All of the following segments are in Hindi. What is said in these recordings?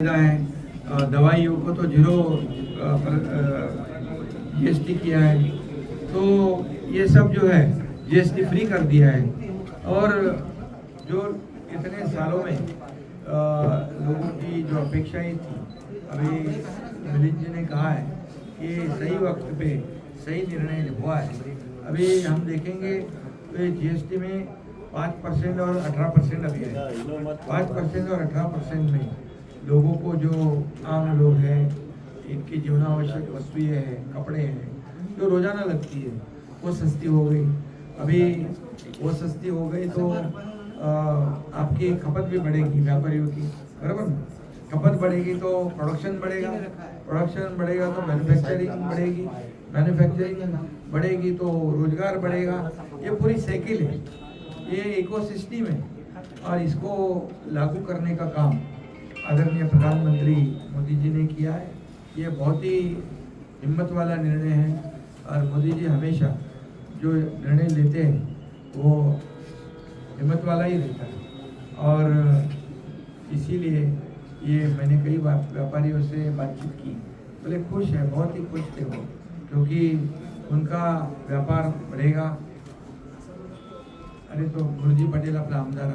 है। दवाइयों को तो जीरो जीएसटी किया है, तो ये सब जो है जीएसटी फ्री कर दिया है। और जो इतने सालों में लोगों की जो अपेक्षाएं थी, अभी मिलिंद जी ने कहा है कि सही वक्त पे सही निर्णय हुआ है। अभी हम देखेंगे तो ये जीएसटी में 5% और 18% अभी है। 5% और 18% में लोगों को, जो आम लोग हैं, इनकी जीवनावश्यक वस्तुएं हैं, कपड़े हैं, जो रोजाना लगती है, वो सस्ती हो गई। अभी वो सस्ती हो गई तो आपकी खपत भी बढ़ेगी, व्यापारियों की, बराबर। खपत बढ़ेगी तो प्रोडक्शन बढ़ेगा, प्रोडक्शन बढ़ेगा तो मैन्युफैक्चरिंग बढ़ेगी, मैन्युफैक्चरिंग बढ़ेगी तो रोजगार बढ़ेगा। ये पूरी साइकिल है, ये इकोसिस्टम है, और इसको लागू करने का काम आदरणीय प्रधानमंत्री मोदी जी ने किया है। ये बहुत ही हिम्मत वाला निर्णय है, और मोदी जी हमेशा जो निर्णय लेते हैं वो हिम्मत वाला ही रहता है। और इसीलिए ये मैंने कई बार व्यापारियों से बातचीत की, बोले खुश है, बहुत ही खुश थे वो, क्योंकि उनका व्यापार बढ़ेगा। अरे तो गुरुजी पटेल अपना आमदार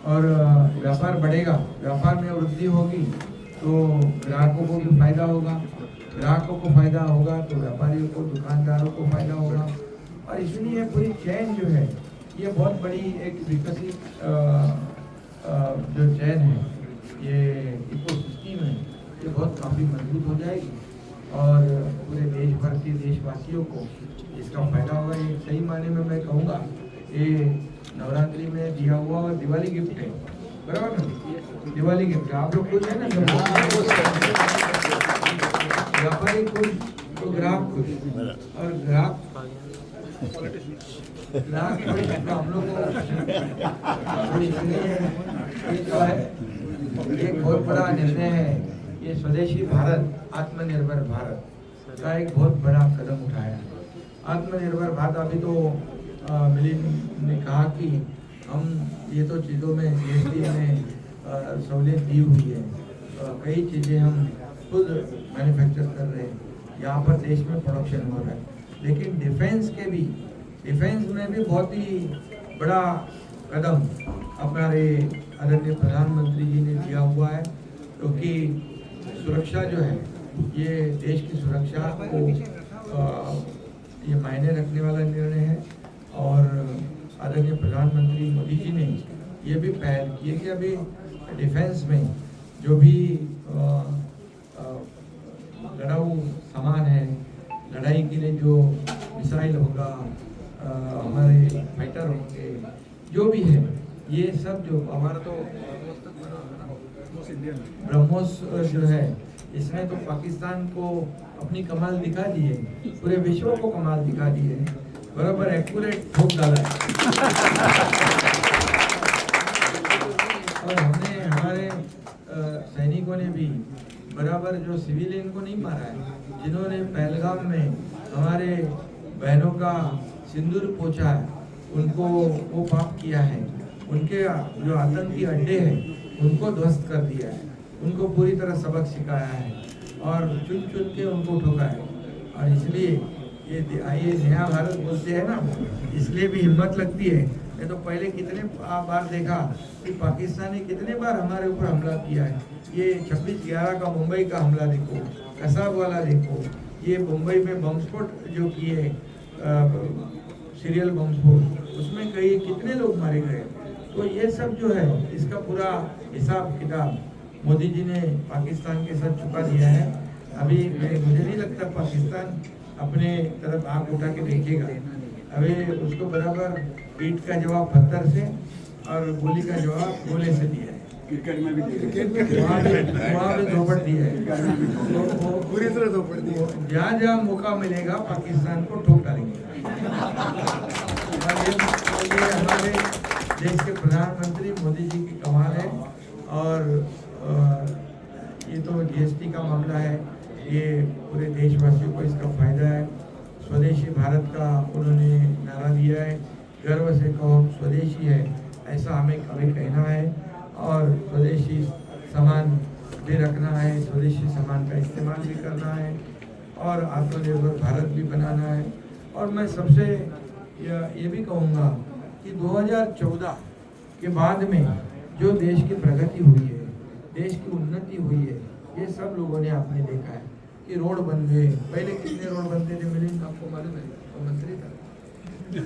और व्यापार बढ़ेगा, व्यापार में वृद्धि होगी तो ग्राहकों को भी फायदा होगा, ग्राहकों को फायदा होगा तो व्यापारियों को, दुकानदारों को फायदा होगा। और इसलिए पूरी चैन जो है, ये बहुत बड़ी एक विकसित जो चैन है, ये इकोसिस्टम है, ये बहुत काफ़ी मजबूत हो जाएगी, और पूरे देश भर के देशवासियों को इसका फायदा होगा। ये सही मायने में मैं कहूँगा, ये नवरात्रि में दिया हुआ और दिवाली गिफ्ट है, बराबर ना? दिवाली गिफ्ट आप लोग खुश है ना, व्यापारी खुश तो ग्राहक खुश, और ग्राहक हम लोग को एक बहुत बड़ा निर्णय है। ये स्वदेशी भारत, आत्मनिर्भर भारत का एक बहुत बड़ा कदम उठाया। आत्मनिर्भर भारत, अभी तो मिलिंद ने कहा कि हम ये तो चीज़ों में जीएसटी में सहूलियत दी हुई है, कई चीज़ें हम खुद मैन्युफैक्चर कर रहे हैं, यहाँ पर देश में प्रोडक्शन हो रहा है। लेकिन डिफेंस में भी बहुत ही बड़ा कदम हमारे आदरणीय प्रधानमंत्री जी ने दिया हुआ है, क्योंकि सुरक्षा जो है, ये देश की सुरक्षा को ये मायने रखने वाला निर्णय है। और आदरणीय प्रधानमंत्री मोदी जी ने ये भी पहल की है कि अभी डिफेंस में जो भी लड़ाऊ सामान है, लड़ाई के लिए जो मिसाइल होगा, हमारे फाइटर होंगे, जो भी है, ये सब जो हमारा तो ब्रह्मोस जो है, इसमें तो पाकिस्तान को अपनी कमाल दिखा दी है, पूरे विश्व को कमाल दिखा दी है, बराबर एक्यूरेट ठोक डाला है। और हमने, हमारे सैनिकों ने भी बराबर जो सिविलियन को नहीं मारा है, जिन्होंने पहलगाम में हमारे बहनों का सिंदूर पोंछा है, उनको वो पाप किया है, उनके जो आतंकी अड्डे हैं उनको ध्वस्त कर दिया है, उनको पूरी तरह सबक सिखाया है, और चुन चुन के उनको ठोका है। और इसलिए ये नया भारत बोलते हैं ना, इसलिए भी हिम्मत लगती है। मैं तो पहले कितने बार देखा कि पाकिस्तान ने कितने बार हमारे ऊपर हमला किया है। ये 26/11 का मुंबई का हमला देखो, कसाब वाला देखो, ये मुंबई में बम स्फोट जो किए, सीरियल बम स्फोट, उसमें कई कितने लोग मारे गए। तो ये सब जो है, इसका पूरा हिसाब किताब मोदी जी ने पाकिस्तान के साथ चुका दिया है। अभी मुझे नहीं लगता पाकिस्तान अपने तरफ आंख उठा के देखेगा। अभी उसको बराबर ईंट का जवाब पत्थर से और गोली का जवाब गोले से दिया है। क्रिकेट में भी वहाँ भी धोपड़ दिया है, तो पूरी तरह धोपड़ दी है। जहाँ जहाँ मौका मिलेगा पाकिस्तान को ठोक डालेंगे। ये हमारे देश के प्रधानमंत्री मोदी जी की कमाल है। और ये तो जीएसटी का मामला है, ये पूरे देशवासियों को इसका फायदा है। स्वदेशी भारत का उन्होंने नारा दिया है, गर्व से कहो स्वदेशी है, ऐसा हमें कहना है। और स्वदेशी सामान भी रखना है, स्वदेशी सामान का इस्तेमाल भी करना है और आत्मनिर्भर भारत भी बनाना है। और मैं सबसे ये भी कहूँगा कि 2014 के बाद में जो देश की प्रगति हुई है, देश की उन्नति हुई है, ये सब लोगों ने आपने देखा है कि रोड बन गए। पहले कितने रोड बनते थे मिलिंद, आपको मालूम है? तो मंत्री था 2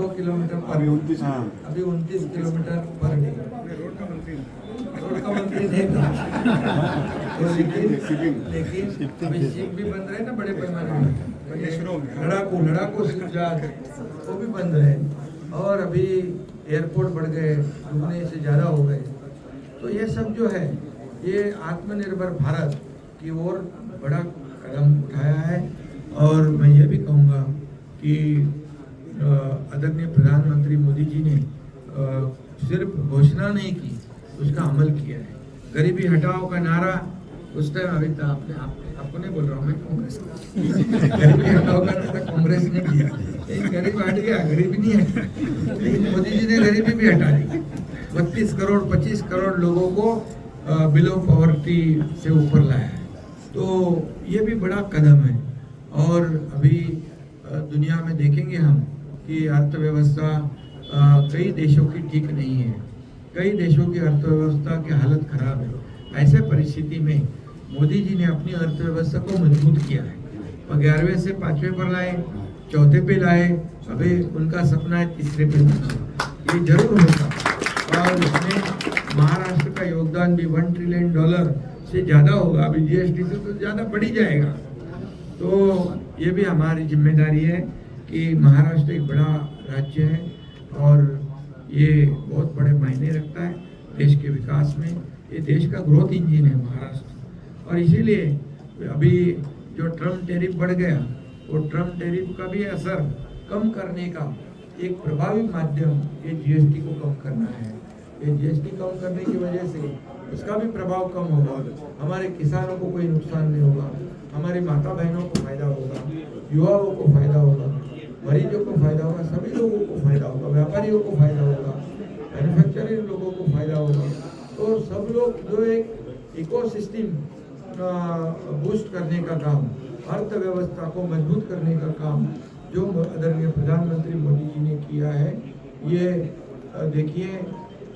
किलोमीटर पर अभी 29 किलोमीटर पर डे। रोड का मंत्री नहीं था तो लेकिन अभी शिप भी बन रहे हैं ना बड़े पैमाने में, लड़ाकू जहाज वो भी बन रहे हैं और अभी एयरपोर्ट बढ़ गए, दुगने से ज़्यादा हो गए। तो ये सब जो है ये आत्मनिर्भर भारत की ओर बड़ा कदम उठाया है। और मैं ये भी कहूँगा कि आदरणीय प्रधानमंत्री मोदी जी ने सिर्फ घोषणा नहीं की, उसका अमल किया है। गरीबी हटाओ का नारा उस टाइम अभी था, आपको नहीं बोल रहा हूँ मैं, कांग्रेस गरीबी हटाओ का नारा कांग्रेस ने किया, लेकिन गरीब हट गया, गरीबी नहीं है, लेकिन मोदी जी ने गरीबी भी हटा दी। 32 करोड़ 25 करोड़ लोगों को बिलो पॉवर्टी से ऊपर लाया है, तो ये भी बड़ा कदम है। और अभी दुनिया में देखेंगे हम कि अर्थव्यवस्था कई देशों की ठीक नहीं है, कई देशों की अर्थव्यवस्था की हालत खराब है। ऐसे परिस्थिति में मोदी जी ने अपनी अर्थव्यवस्था को मजबूत किया है, 11वें से 5वें पर लाए, 4थे पे लाए, अभी उनका सपना है 3रे पे लाना, ये जरूर होगा। और इसमें महाराष्ट्र का योगदान भी $1 ट्रिलियन से ज़्यादा होगा, अभी जीएसटी से तो ज़्यादा बढ़ ही जाएगा। तो ये भी हमारी जिम्मेदारी है कि महाराष्ट्र एक बड़ा राज्य है और ये बहुत बड़े मायने रखता है देश के विकास में। ये देश का ग्रोथ इंजन है महाराष्ट्र, और इसीलिए अभी जो ट्रम्प टैरिफ बढ़ गया, वो ट्रम्प टैरिफ का भी असर कम करने का एक प्रभावी माध्यम ये जीएसटी को कम करना है। ये जीएसटी कम करने की वजह से उसका भी प्रभाव कम होगा, हमारे किसानों को कोई नुकसान नहीं होगा, हमारी माता बहनों को फायदा होगा, युवाओं को फायदा होगा, मरीजों को फायदा होगा, सभी लोगों को फायदा होगा, व्यापारियों को फायदा होगा, मैन्युफैक्चरिंग लोगों को फायदा होगा। तो सब लोग जो एक इकोसिस्टम बूस्ट करने का काम, अर्थव्यवस्था को मजबूत करने का काम जो आदरणीय प्रधानमंत्री मोदी जी ने किया है, ये देखिए,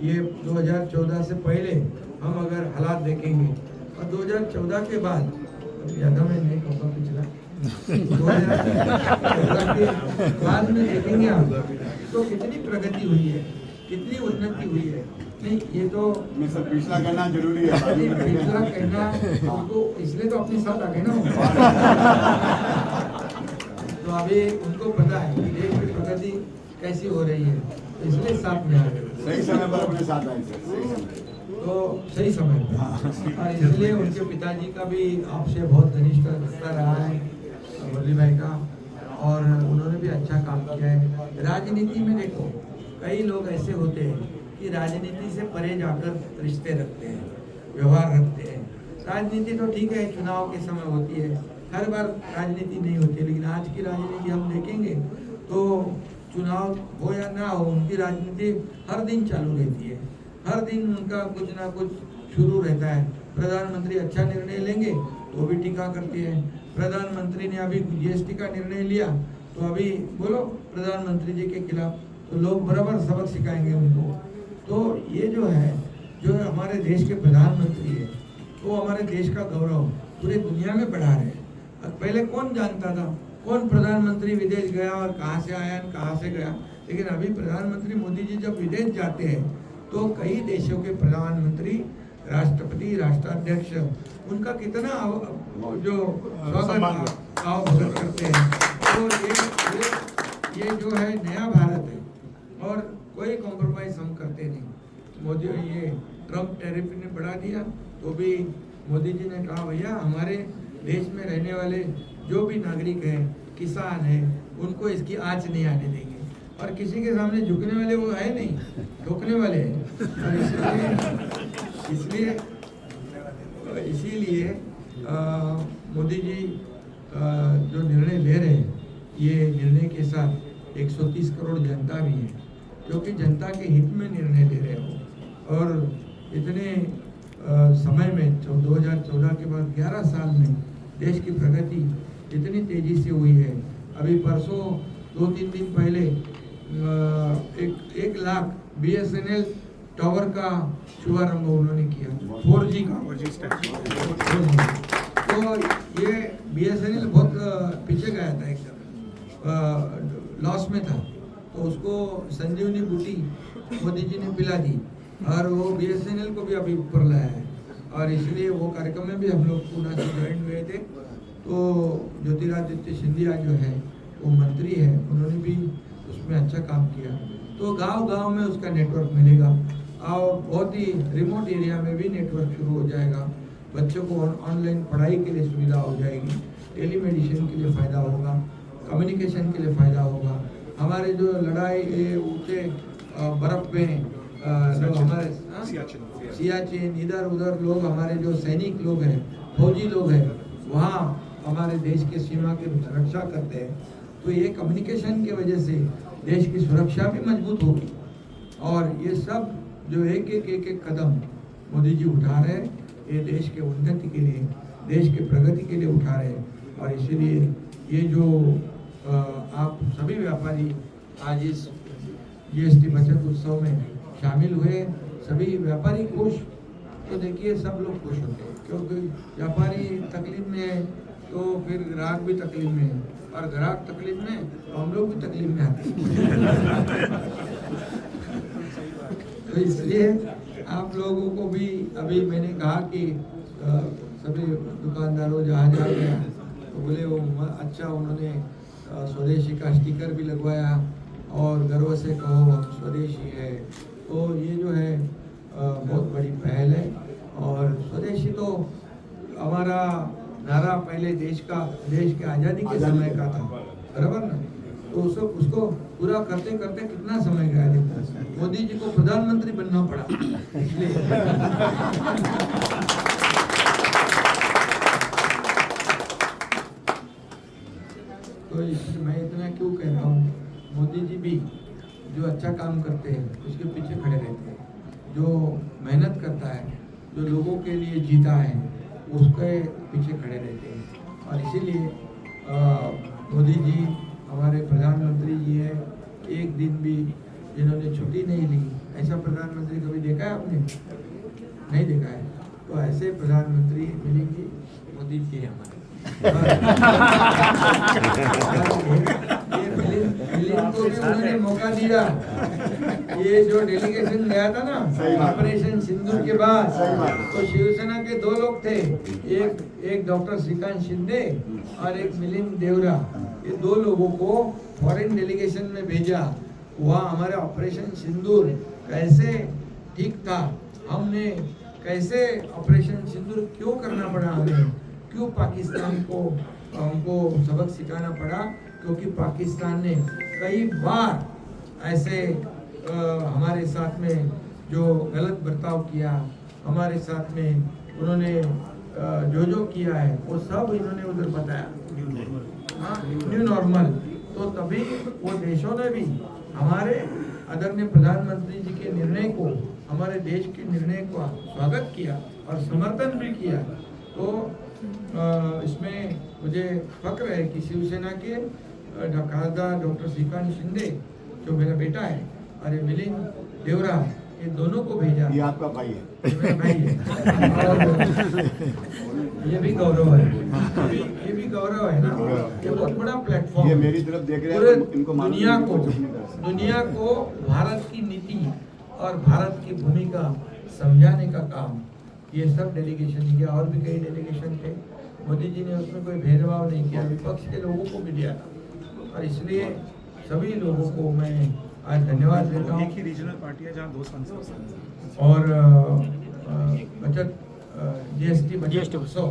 ये 2014 से पहले हम अगर हालात देखेंगे और 2014 के बाद, ज़्यादा में नहीं कहूँगा पिछला 2014 के बाद में देखेंगे आप तो कितनी प्रगति हुई है, कितनी उन्नति हुई है। नहीं, ये तो पिछला कहना जरूरी है, पिछला कहना तो इसलिए तो अपने साथ आ गए ना तो अभी उनको पता है कि देश की प्रगति कैसी हो रही है, तो इसलिए साथ में आ गए, सही समय पर अपने साथ आए सर, तो सही समय पर। और इसलिए उनके पिताजी का भी आपसे बहुत घनिष्ठ रिश्ता रहा है, मुरली भाई का, और उन्होंने भी अच्छा काम किया है। राजनीति में देखो, कई लोग ऐसे होते हैं कि राजनीति से परे जाकर रिश्ते रखते हैं, व्यवहार रखते हैं। राजनीति तो ठीक है, चुनाव के समय होती है, हर बार राजनीति नहीं होती, लेकिन आज की राजनीति हम देखेंगे तो चुनाव हो या ना हो, उनकी राजनीति हर दिन चालू रहती है, हर दिन उनका कुछ ना कुछ शुरू रहता है। प्रधानमंत्री अच्छा निर्णय लेंगे तो भी टीका करते हैं, प्रधानमंत्री ने अभी जीएसटी का निर्णय लिया तो अभी बोलो प्रधानमंत्री जी के खिलाफ, तो लोग बराबर सबक सिखाएंगे उनको। तो ये जो है, जो हमारे देश के प्रधानमंत्री है, वो हमारे देश का गौरव पूरी दुनिया में बढ़ा रहे हैं। पहले कौन जानता था, कौन प्रधानमंत्री विदेश गया और कहाँ से आया, कहाँ से गया, लेकिन अभी प्रधानमंत्री मोदी जी जब विदेश जाते हैं तो कई देशों के प्रधानमंत्री, राष्ट्रपति, राष्ट्राध्यक्ष, उनका कितना जो स्वागत भगत करते हैं। तो ये जो है नया भारत है और कोई कॉम्प्रोमाइज हम करते नहीं। मोदी ये ट्रम्प टैरिफ ने बढ़ा दिया तो भी मोदी जी ने कहा भैया हमारे देश में रहने वाले जो भी नागरिक हैं, किसान हैं, उनको इसकी आँच नहीं आने देंगे, और किसी के सामने झुकने वाले वो है नहीं, ठोकने वाले हैं। इसीलिए मोदी जी जो निर्णय ले रहे हैं, ये निर्णय के साथ 130 करोड़ जनता भी है, जो कि जनता के हित में निर्णय ले रहे हो। और इतने समय में 2014 के बाद 11 साल में देश की प्रगति इतनी तेजी से हुई है। अभी परसों 2-3 दिन पहले 1 लाख BSNL टावर का शुभारंभ उन्होंने किया, 4G का। तो ये BSNL बहुत पीछे गया था, एकदम लॉस में था, तो उसको संजीवनी बूटी मोदी जी ने पिला दी और वो BSNL को भी अभी ऊपर लाया है। और इसलिए वो कार्यक्रम में भी हम लोग पूना से ज्वाइन हुए थे। तो ज्योतिरादित्य सिंधिया जो है वो मंत्री है, उन्होंने भी उसमें अच्छा काम किया। तो गांव-गांव में उसका नेटवर्क मिलेगा और बहुत ही रिमोट एरिया में भी नेटवर्क शुरू हो जाएगा। बच्चों को ऑनलाइन पढ़ाई के लिए सुविधा हो जाएगी, टेलीमेडिसिन के लिए फ़ायदा होगा, कम्युनिकेशन के लिए फ़ायदा होगा। हमारे जो लड़ाई ऊँचे बर्फ़ में जो हमारे सियाचिन इधर उधर लोग, हमारे जो सैनिक लोग हैं, फौजी लोग हैं, वहाँ हमारे देश के सीमा की रक्षा करते हैं। तो ये कम्युनिकेशन की वजह से देश की सुरक्षा भी मजबूत होगी। और ये सब जो एक कदम मोदी जी उठा रहे हैं, ये देश के उन्नति के लिए, देश के प्रगति के लिए उठा रहे हैं। और इसीलिए ये जो आप सभी व्यापारी आज इस GST बचत उत्सव में शामिल हुए, सभी व्यापारी खुश, तो देखिए सब लोग खुश होते हैं, क्योंकि व्यापारी तकलीफ में है तो फिर ग्राहक भी तकलीफ में है, और ग्राहक तकलीफ में तो हम लोग भी तकलीफ में आते हैं। तो इसलिए आप लोगों को भी, अभी मैंने कहा कि सभी दुकानदारों जहाँ गया तो बोले वो अच्छा, उन्होंने स्वदेशी का स्टिकर भी लगवाया और गर्व से कहो हम स्वदेशी है। तो ये जो है बहुत बड़ी पहल है। और स्वदेशी तो हमारा नारा पहले देश के आज़ादी के समय का था, बराबर ना। तो उसको पूरा करते करते कितना समय गया, देखो मोदी जी को प्रधानमंत्री बनना पड़ा इसलिए। तो इसलिए मैं इतना क्यों कह रहा हूँ, मोदी जी भी जो अच्छा काम करते हैं उसके पीछे खड़े रहते हैं, जो मेहनत करता है, जो लोगों के लिए जीता है, उसके पीछे खड़े रहते हैं। और इसीलिए मोदी जी हमारे प्रधानमंत्री जी हैं, एक दिन भी जिन्होंने छुट्टी नहीं ली, ऐसा प्रधानमंत्री कभी देखा है आपने? नहीं देखा है। तो ऐसे प्रधानमंत्री मिलेंगे मोदी जी हमारे। को भी उन्होंने मौका दिया। ये जो डेलीगेशन गया था ना ऑपरेशन सिंदूर के बाद, तो शिवसेना के 2 लोग थे, एक डॉक्टर श्रीकांत शिंदे और एक मिलिंद देवरा। ये 2 लोगों को फॉरेन डेलीगेशन में भेजा। वहाँ हमारे ऑपरेशन सिंदूर कैसे ठीक था, हमने कैसे ऑपरेशन सिंदूर क्यों करना पड़ा, हमें क्यों पाकिस्तान को हमको सबक सिखाना पड़ा, क्योंकि पाकिस्तान ने कई बार ऐसे हमारे साथ में जो गलत बर्ताव किया, हमारे साथ में उन्होंने जो किया है वो सब इन्होंने उधर बताया, न्यू नॉर्मल। तो तभी वो देशों ने भी हमारे आदरणीय प्रधानमंत्री जी के निर्णय को, हमारे देश के निर्णय का स्वागत किया और समर्थन भी किया। तो इसमें मुझे फक्र है कि शिवसेना के खासदार डॉक्टर श्रीकांत शिंदे जो मेरा बेटा है और ये मिलिंद देवरा, ये दोनों को भेजा। ये आपका भाई है, ये मेरा भाई है। और ये भी गौरव है, ये भी गौरव है ना। ये बहुत बड़ा प्लेटफॉर्म, ये मेरी तरफ देख रहे पूरे हैं, इनको दुनिया को भारत की नीति और भारत की भूमिका समझाने का काम ये सब डेलीगेशन किया। और भी कई डेलीगेशन थे, मोदी जी ने उसमें कोई भेदभाव नहीं किया, विपक्ष के लोगों को भी दिया था। और इसलिए सभी लोगों को मैं आज धन्यवाद देता हूँ। एक ही रीजनल पार्टी है जहाँ 2 सांसद और बचत GST बचत उत्सव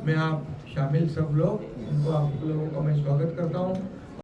में आप शामिल सब लोग, उनको आप लोगों का मैं स्वागत करता हूँ।